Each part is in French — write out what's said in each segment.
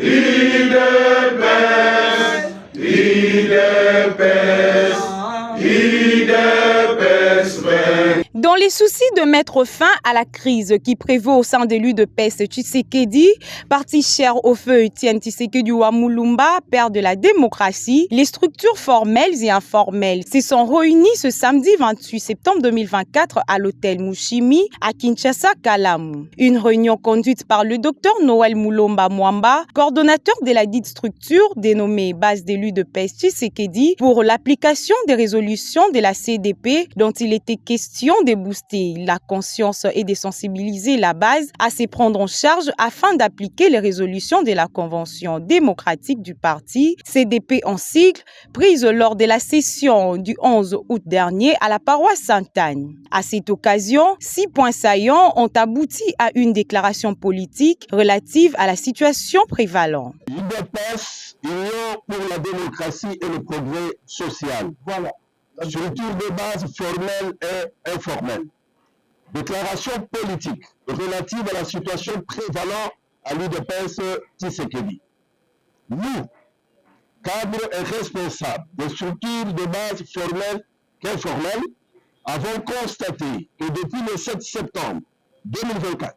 IDPS, IDPS, IDPS. Dans les soucis de mettre fin à la crise qui prévaut au sein de l'UDPS, Tshisekedi, parti cher au feu Etienne Tshisekedi Wamulumba, père de la démocratie, les structures formelles et informelles se sont réunies ce samedi 28 septembre 2024 à l'hôtel Mushimi à Kinshasa, Kalamu. Une réunion conduite par le docteur Noël Mulomba Mwamba, coordonnateur de la dite structure dénommée base de l'UDPS Tshisekedi pour l'application des résolutions de la CDP dont il était question de booster la conscience et de sensibiliser la base à se prendre en charge afin d'appliquer les résolutions de la Convention démocratique du parti, CDP en sigle, prise lors de la session du 11 août dernier à la paroisse Sainte-Anne. À cette occasion, 6 points saillants ont abouti à une déclaration politique relative à la situation prévalente. L'UDPS, Union pour la démocratie et le progrès social. Voilà. Structure de base formelle et informelle. Déclaration politique relative à la situation prévalant à l'UDPS Tshisekedi. Nous, cadres et responsables des structures de base formelles qu'informelles, avons constaté que depuis le 7 septembre 2024,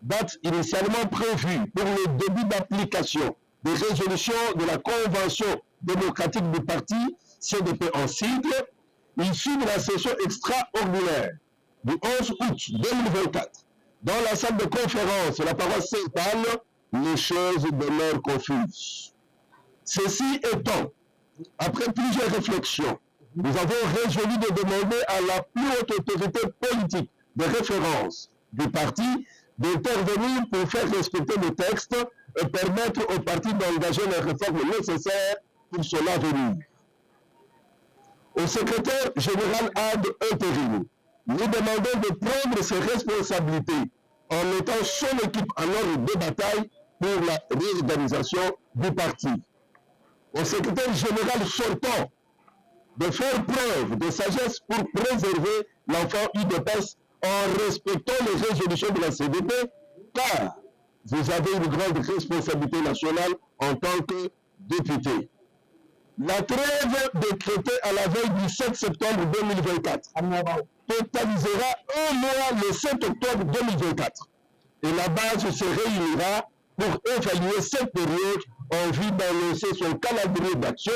date initialement prévue pour le début d'application des résolutions de la Convention démocratique du parti, CDP en sigle, issue de la session extraordinaire du 11 août 2024, dans la salle de conférence de la paroisse Sainte-Anne, les choses demeurent confuses. Ceci étant, après plusieurs réflexions, nous avons résolu de demander à la plus haute autorité politique de référence du parti d'intervenir pour faire respecter le texte et permettre au parti d'engager les réformes nécessaires pour son avenir. Au secrétaire général ad intérim, nous demandons de prendre ses responsabilités en mettant son équipe en ordre de bataille pour la réorganisation du parti. Au secrétaire général sortant, de faire preuve de sagesse pour préserver l'enfant UDPS en respectant les résolutions de la CDP, car vous avez une grande responsabilité nationale en tant que député. La trêve décrétée à la veille du 7 septembre 2024 totalisera un mois le 7 octobre 2024 et la base se réunira pour évaluer cette période en vue d'annoncer son calendrier d'action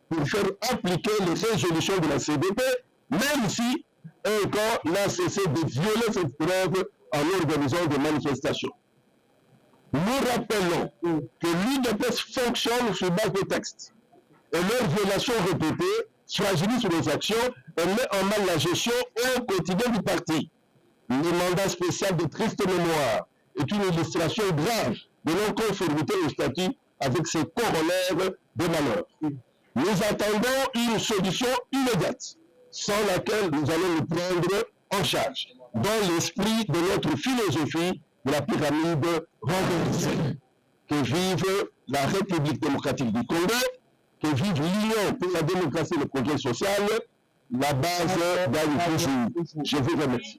pour faire appliquer les résolutions de la CDP, même si un camp n'a cessé de violer cette trêve en organisant des manifestations. Nous rappelons que l'UDPS fonctionne sur base de textes. Et leur violation répétée fragilise les actions et met en mal la gestion au quotidien du parti. Le mandat spécial de triste mémoire est une illustration grave de non-conformité au statut avec ses corollaires de malheur. Nous attendons une solution immédiate, sans laquelle nous allons nous prendre en charge, dans l'esprit de notre philosophie de la pyramide renversée. Que vive la République démocratique du Congo, que vive l'Union pour la démocratie et le progrès social, la base gagne toujours. Je vous remercie.